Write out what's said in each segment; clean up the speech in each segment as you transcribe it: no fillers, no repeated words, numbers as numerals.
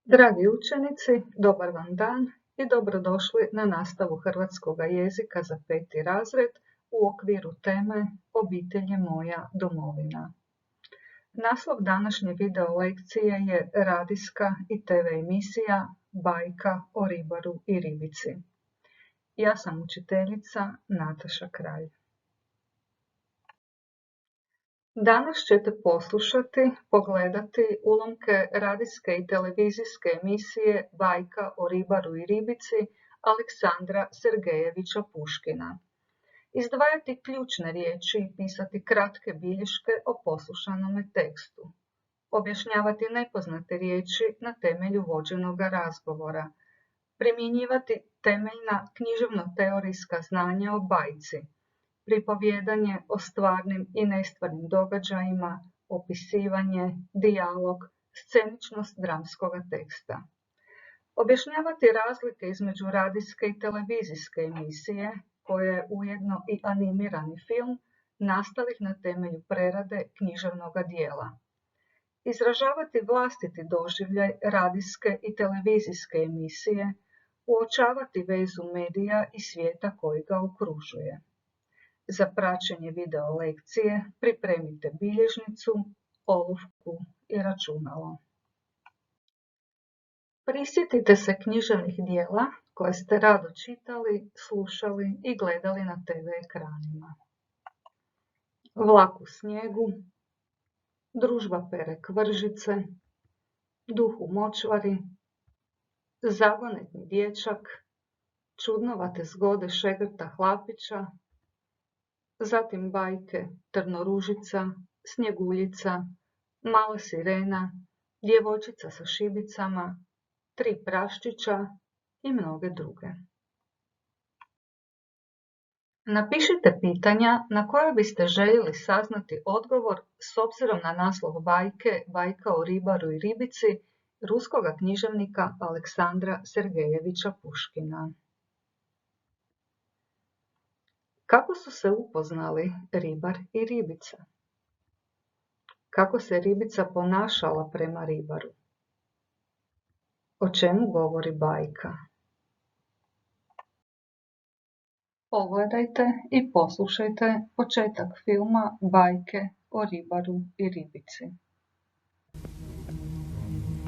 Dragi učenici, dobar vam dan i dobrodošli na nastavu hrvatskog jezika za 5. razred u okviru teme Obitelj je moja domovina. Naslov današnje video lekcije je radijska i TV emisija Bajka o ribaru i ribici. Ja sam učiteljica Nataša Kralj. Danas ćete poslušati, pogledati ulomke radijske i televizijske emisije Bajka o ribaru i ribici Aleksandra Sergejevića Puškina. Izdvajati ključne riječi i pisati kratke bilješke o poslušanome tekstu. Objašnjavati nepoznate riječi na temelju vođenog razgovora. Primjenjivati temeljna književno-teorijska znanja o bajci. Pripovijedanje o stvarnim i nestvarnim događajima, opisivanje, dijalog, sceničnost dramskog teksta. Objašnjavati razlike između radijske i televizijske emisije, koja je ujedno i animirani film, nastalih na temelju prerade književnog dijela. Izražavati vlastiti doživljaj radijske i televizijske emisije, uočavati vezu medija i svijeta koji ga okružuje. Za praćenje video lekcije pripremite bilježnicu, olovku i računalo. Prisjetite se književnih dijela koje ste rado čitali, slušali i gledali na TV ekranima. Vlak u snijegu, Družba pere kvržice, Duh u močvari, Zagonetni dječak, Čudnovate zgode Šegrta Hlapića, zatim bajke Trnoružica, Snjeguljica, Mala sirena, Djevojčica sa šibicama, Tri praščića i mnoge druge. Napišite pitanja na koja biste željeli saznati odgovor s obzirom na naslov bajke Bajka o ribaru i ribici ruskoga književnika Aleksandra Sergejevića Puškina. Kako su se upoznali ribar i ribica? Kako se ribica ponašala prema ribaru? O čemu govori bajka? Pogledajte i poslušajte početak filma Bajke o ribaru i ribici.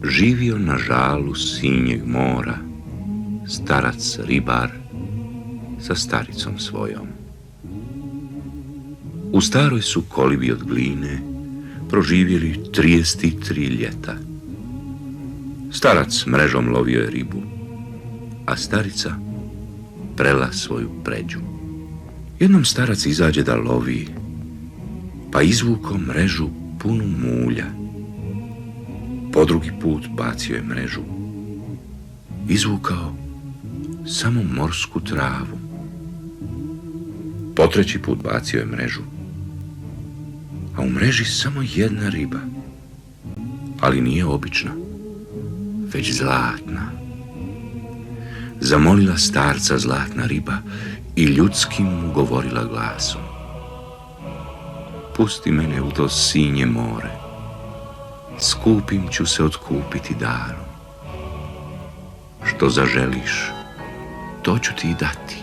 Živio na žalu sinjeg mora starac ribar sa staricom svojom. U staroj su kolibi od gline proživjeli 33 ljeta. Starac mrežom lovio je ribu, a starica prela svoju pređu. Jednom starac izađe da lovi, pa izvuko mrežu punu mulja. Po drugi put bacio je mrežu, izvukao samo morsku travu. Po treći put bacio je mrežu, a u mreži samo jedna riba, ali nije obična, već zlatna. Zamolila starca zlatna riba i ljudskim mu govorila glasom: pusti mene u to sinje more, skupim ću se otkupiti darom. Što zaželiš, to ću ti i dati.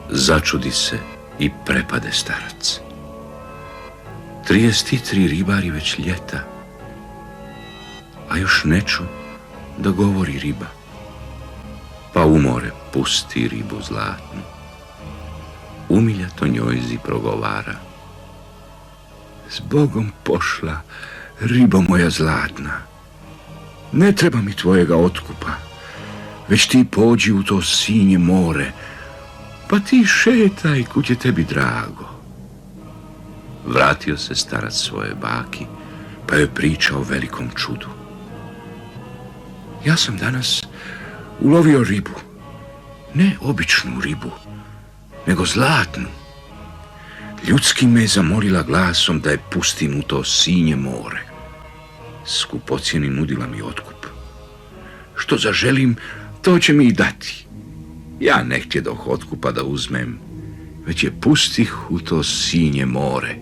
Začudi se i prepade starac. 33 ribari već ljeta, a još ne ču da govori riba, pa u more pusti ribu zlatnu. Umiljato njojzi progovara: s Bogom pošla, ribo moja zlatna, ne treba mi tvojega otkupa, već ti pođi u to sinje more, pa ti šetaj kud je tebi drago. Vratio se starac svoje baki, pa joj priča o velikom čudu. Ja sam danas ulovio ribu, ne običnu ribu, nego zlatnu. Ljudski me je zamolila glasom da je pustim u to sinje more. Skupocjeni nudila mi otkup. Što zaželim, to će mi i dati. Ja ne htjedoh otkupa da uzmem, već je pustih u to sinje more.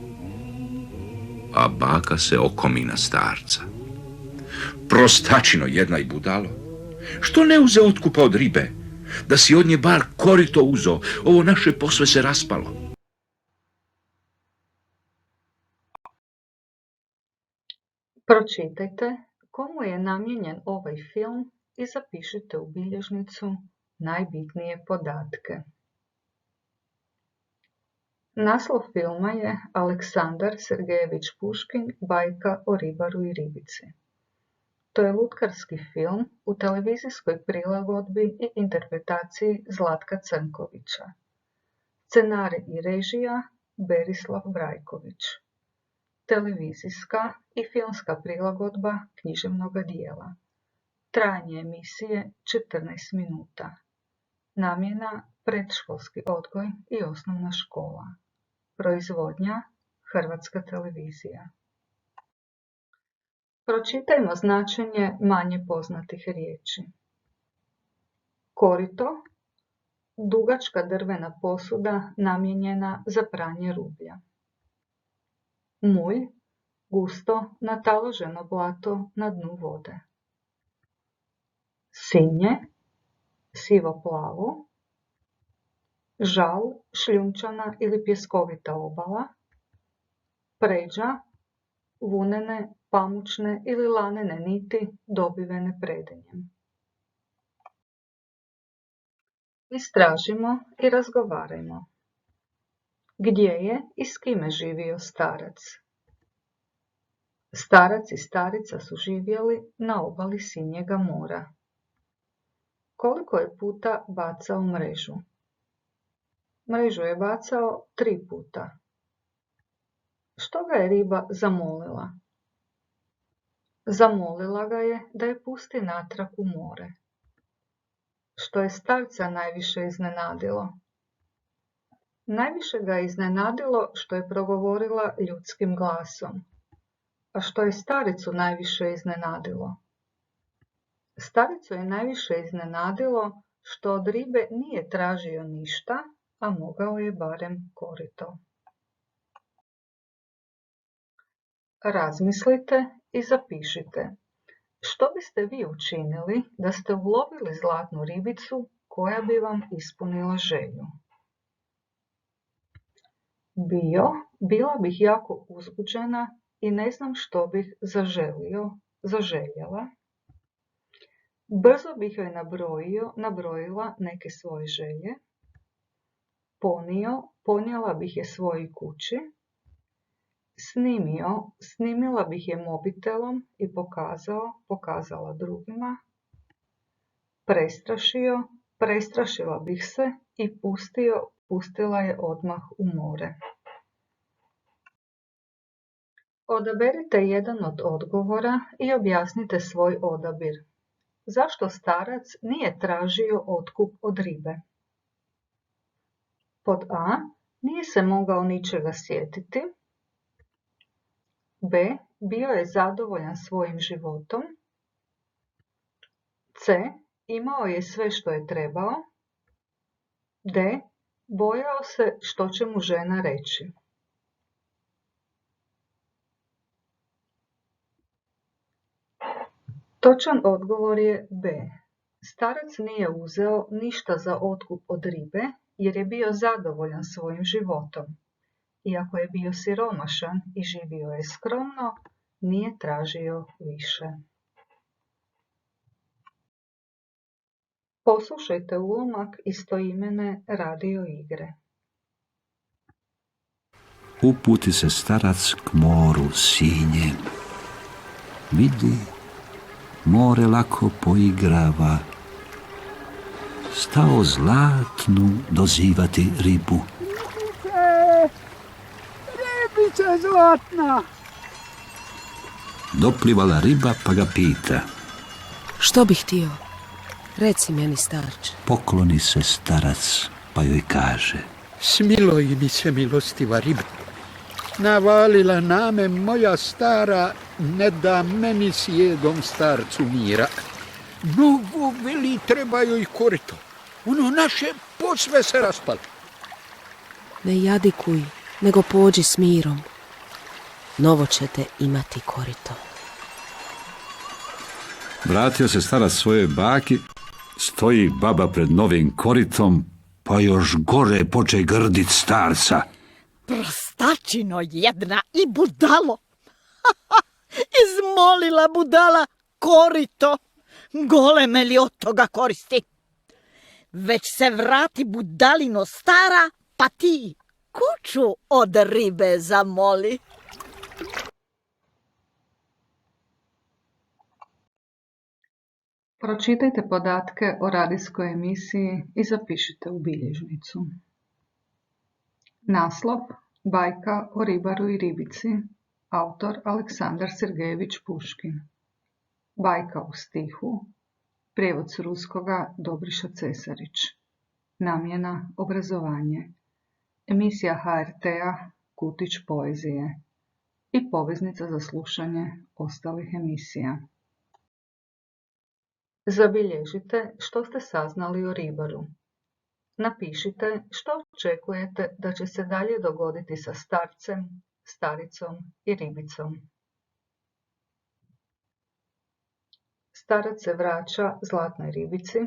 A baka se okomi na starca. Prostačino jedna i budalo. Što ne uze otkupa od ribe? Da si od nje bar korito uzo, ovo naše posve se raspalo. Pročitajte komu je namijenjen ovaj film i zapišite u bilježnicu najbitnije podatke. Naslov filma je Aleksandar Sergejević Puškin, bajka o ribaru i ribici. To je lutkarski film u televizijskoj prilagodbi i interpretaciji Zlatka Crnkovića. Scenarij i režija Berislav Brajković. Televizijska i filmska prilagodba književnog dijela. Trajanje emisije 14 minuta. Namjena predškolski odgoj i osnovna škola. Proizvodnja Hrvatska televizija. Pročitajmo značenje manje poznatih riječi. Korito, dugačka drvena posuda namijenjena za pranje rublja. Mulj, gusto nataloženo blato na dnu vode. Sinje, sivo plavo. Žal, šljunčana ili pjeskovita obala. Pređa, vunene, pamučne ili lanene niti dobivene predenjem. Istražimo i razgovarajmo. Gdje je i s kime živio starac? Starac i starica su živjeli na obali Sinjega mora. Koliko je puta bacao mrežu? Mrežu je bacao 3 puta. Što ga je riba zamolila? Zamolila ga je da je pusti natrag u more. Što je starca najviše iznenadilo? Najviše ga je iznenadilo što je progovorila ljudskim glasom. A što je staricu najviše iznenadilo? Staricu je najviše iznenadilo što od ribe nije tražio ništa, a mogao je barem korito. Razmislite i zapišite. Što biste vi učinili da ste ulovili zlatnu ribicu koja bi vam ispunila želju? Bila bih jako uzbuđena i ne znam što bih zaželjela. Brzo bih joj nabrojila neke svoje želje. Ponijela bih je svojoj kući. Snimila bih je mobitelom i pokazala drugima. Prestrašila bih se i pustila je odmah u more. Odaberite jedan od odgovora i objasnite svoj odabir. Zašto starac nije tražio otkup od ribe? Pod A. Nije se mogao ničega sjetiti. B. Bio je zadovoljan svojim životom. C. Imao je sve što je trebao. D. Bojao se što će mu žena reći. Točan odgovor je B. Starac nije uzeo ništa za otkup od ribe jer je bio zadovoljan svojim životom. Iako je bio siromašan i živio je skromno, nije tražio više. Poslušajte ulomak istoimene radio igre. Uputi se starac k moru Sinje. Vidi, more lako poigrava. Stao zlatnu dozivati ribu. Ribice zlatna! Doplivala riba pa ga pita. Što bih htio? Reci meni, starče. Pokloni se starac pa joj kaže. Smiloj mi se, milostiva riba. Navalila name moja stara, ne da meni sjedom starcu mira. Mnogo veli treba joj korito. Ono naše posve se raspalo. Ne jadikuj, nego pođi s mirom. Novo ćete imati korito. Vratio se starac svojoj baki, stoji baba pred novim koritom, pa još gore poče grdit starca. Prostačino jedna i budalo. Izmolila budala korito. Goleme li od toga koristi? Već se vrati budalino stara, pa ti kuću od ribe zamoli. Pročitajte podatke o radijskoj emisiji i zapišite u bilježnicu. Naslov: Bajka o ribaru i ribici. Autor Aleksandar Sergejević Puškin. Bajka u stihu. Prijevod s ruskoga Dobriša Cesarić. Namjena: obrazovanje. Emisija HRT-a Kutić poezije. I poveznica za slušanje ostalih emisija. Zabilježite što ste saznali o ribaru. Napišite što očekujete da će se dalje dogoditi sa starcem, staricom i ribicom. Starac se vraća zlatnoj ribici.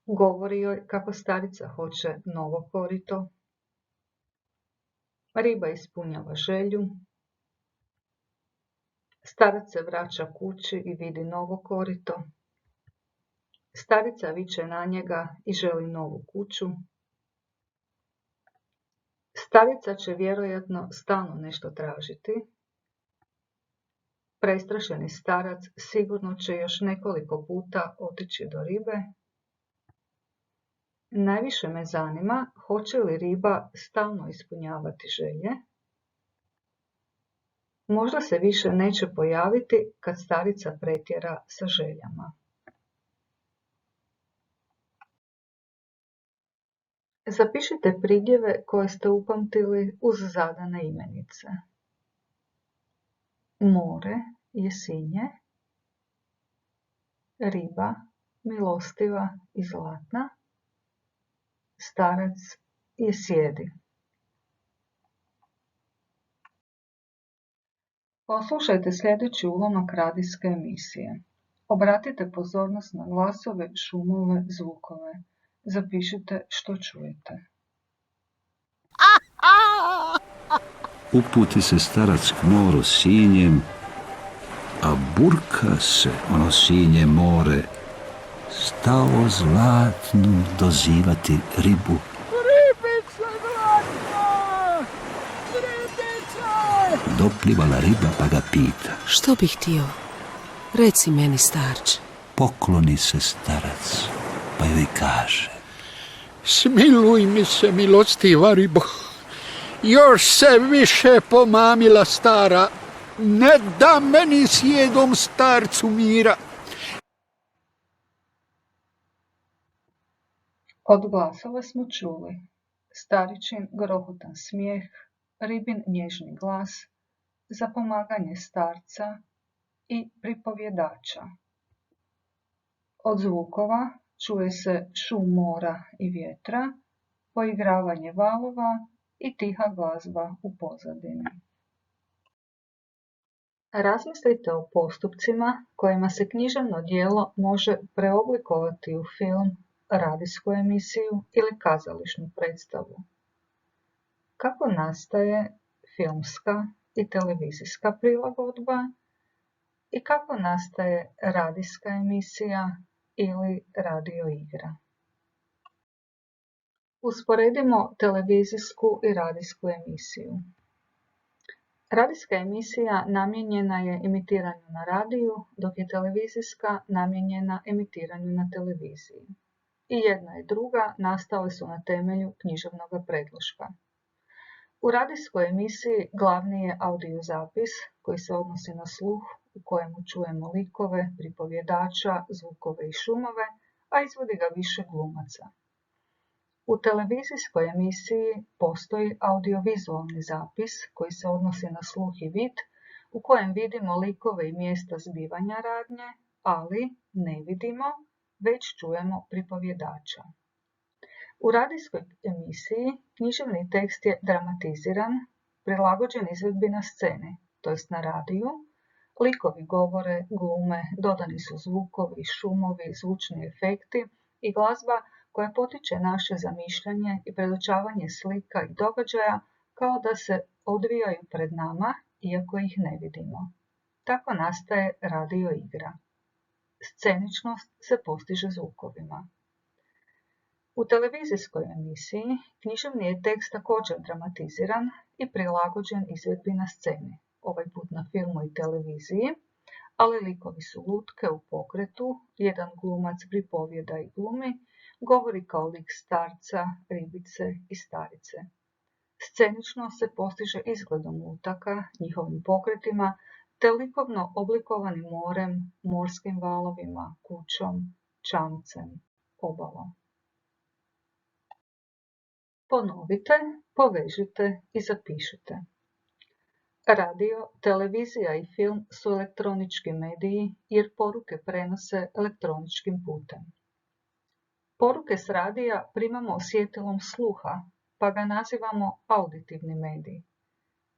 Govori joj kako starica hoće novo korito. Riba ispunjava želju. Starac se vraća kući i vidi novo korito. Starica viče na njega i želi novu kuću. Starica će vjerojatno stalno nešto tražiti. Prestrašeni starac sigurno će još nekoliko puta otići do ribe. Najviše me zanima hoće li riba stalno ispunjavati želje. Možda se više neće pojaviti kad starica pretjera sa željama. Zapišite pridjeve koje ste upamtili uz zadane imenice. More, Jesinje. Riba, Milostiva i Zlatna. Starac, Jesjedi. Poslušajte sljedeći ulomak radijske emisije. Obratite pozornost na glasove, šumove, zvukove. Zapišite što čujete. Uputi se starac k moru sinjem, a burka se ono sinje more, stao zlatnu dozivati ribu. Ribica zlatna! Ribica! Doplivala riba pa ga pita. Što bih htio? Reci meni, starče. Pokloni se starac, pa joj kaže. Smiluj mi se, milostiva ribo. Još se više pomamila stara. Ne da meni sjedom starcu mira. Od glasova smo čuli staričin grohotan smijeh, ribin nježni glas, zapomaganje starca i pripovjedača. Od zvukova čuje se šum mora i vjetra, poigravanje valova i tiha glazba u pozadini. Razmislite o postupcima kojima se književno djelo može preoblikovati u film, radijsku emisiju ili kazališnu predstavu. Kako nastaje filmska i televizijska prilagodba i kako nastaje radijska emisija ili radio igra. Usporedimo televizijsku i radijsku emisiju. Radijska emisija namijenjena je emitiranju na radiju, dok je televizijska namijenjena emitiranju na televiziji. I jedna i druga nastale su na temelju književnog predloška. U radijskoj emisiji glavni je audiozapis koji se odnosi na sluh, u kojemu čujemo likove, pripovjedača, zvukove i šumove, a izvodi ga više glumaca. U televizijskoj emisiji postoji audiovizualni zapis koji se odnosi na sluh i vid, u kojem vidimo likove i mjesta zbivanja radnje, ali ne vidimo, već čujemo pripovjedača. U radijskoj emisiji književni tekst je dramatiziran, prilagođen izvedbi na sceni, to jest na radiju, Likovi govore, glume, dodani su zvukovi, šumovi, zvučni efekti i glazba koja potiče naše zamišljanje i predočavanje slika i događaja kao da se odvijaju pred nama, iako ih ne vidimo. Tako nastaje radio igra. Sceničnost se postiže zvukovima. U televizijskoj emisiji književni je tekst također dramatiziran i prilagođen izvedbi na sceni, ovaj put na filmu i televiziji, ali likovi su lutke u pokretu, jedan glumac pripovjeda i glumi, govori kao lik starca, ribice i starice. Scenično se postiže izgledom lutaka, njihovim pokretima, te likovno oblikovanim morem, morskim valovima, kućom, čamcem, obalom. Ponovite, povežite i zapišite. Radio, televizija i film su elektronički mediji jer poruke prenose elektroničkim putem. Poruke s radija primamo osjetilom sluha, pa ga nazivamo auditivni medij,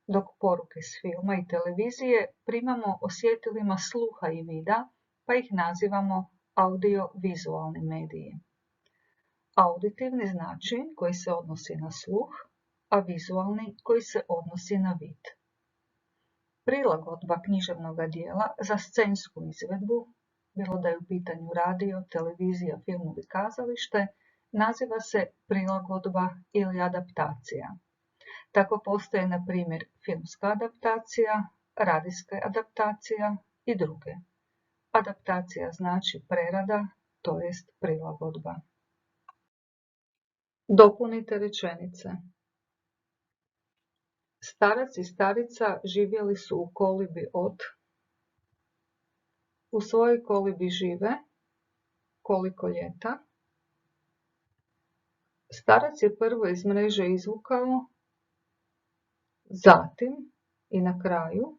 dok poruke s filma i televizije primamo osjetilima sluha i vida, pa ih nazivamo audio-vizualni mediji. Auditivni znači koji se odnosi na sluh, a vizualni koji se odnosi na vid. Prilagodba književnog dijela za scensku izvedbu, bilo da je u pitanju radio, televizija, film ili kazalište, naziva se prilagodba ili adaptacija. Tako postoje, na primjer, filmska adaptacija, radijska adaptacija i druge. Adaptacija znači prerada, to jest prilagodba. Dopunite rečenice. Starac i starica živjeli su u kolibi od. U svojoj kolibi žive. Koliko ljeta. Starac je prvo iz mreže izvukao. Zatim i na kraju.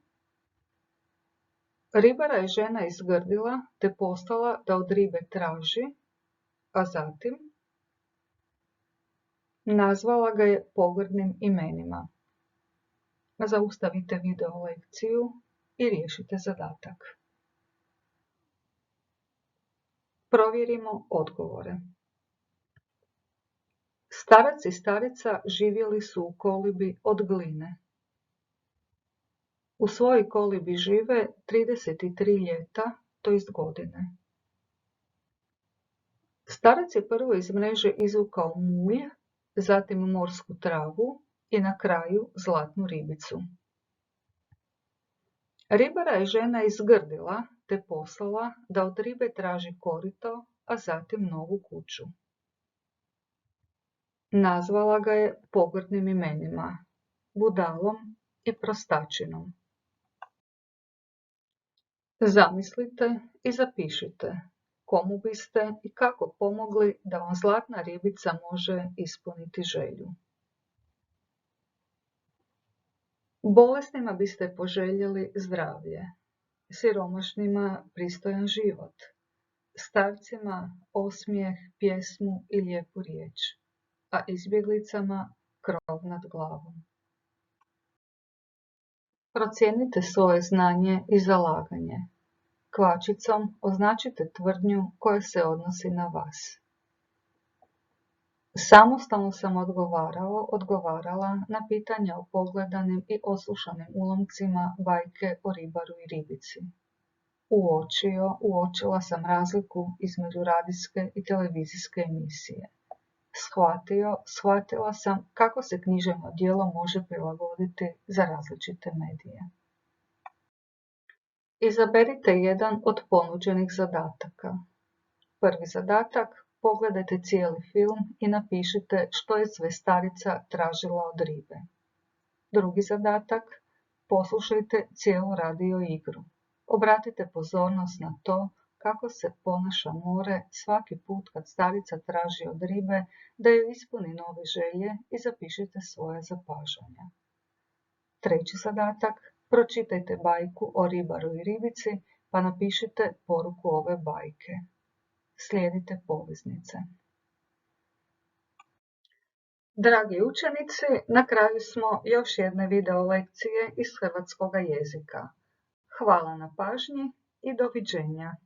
Ribara je žena izgrdila te postala da od ribe traži, a zatim nazvala ga je pogrdnim imenima. Zaustavite video lekciju i riješite zadatak. Provjerimo odgovore. Starac i starica živjeli su u kolibi od gline. U svojoj kolibi žive 33 ljeta, to jest godine. Starac je prvo iz mreže izvukao mulj, zatim morsku travu i na kraju zlatnu ribicu. Ribara je žena izgrdila te poslala da od ribe traži korito, a zatim novu kuću. Nazvala ga je pogrdnim imenima, budalom i prostačinom. Zamislite i zapišite komu biste i kako pomogli da vam zlatna ribica može ispuniti želju. Bolesnima biste poželjeli zdravlje, siromašnima pristojan život, starcima osmijeh, pjesmu i lijepu riječ, a izbjeglicama krov nad glavom. Procijenite svoje znanje i zalaganje. Kvačicom označite tvrdnju koja se odnosi na vas. Samostalno sam odgovarala na pitanja o pogledanim i oslušanim ulomcima bajke o ribaru i ribici. Uočila sam razliku između radijske i televizijske emisije. Shvatila sam kako se književno djelo može prilagoditi za različite medije. Izaberite jedan od ponuđenih zadataka. Prvi zadatak, pogledajte cijeli film i napišite što je sve starica tražila od ribe. Drugi zadatak, poslušajte cijelu radio igru. Obratite pozornost na to kako se ponaša more svaki put kad starica traži od ribe da joj ispuni nove želje i zapišite svoje zapažanja. Treći zadatak, pročitajte bajku o ribaru i ribici pa napišite poruku ove bajke. Slijedite poveznice. Dragi učenici, na kraju smo još jedne video lekcije iz hrvatskog jezika. Hvala na pažnji i doviđenja.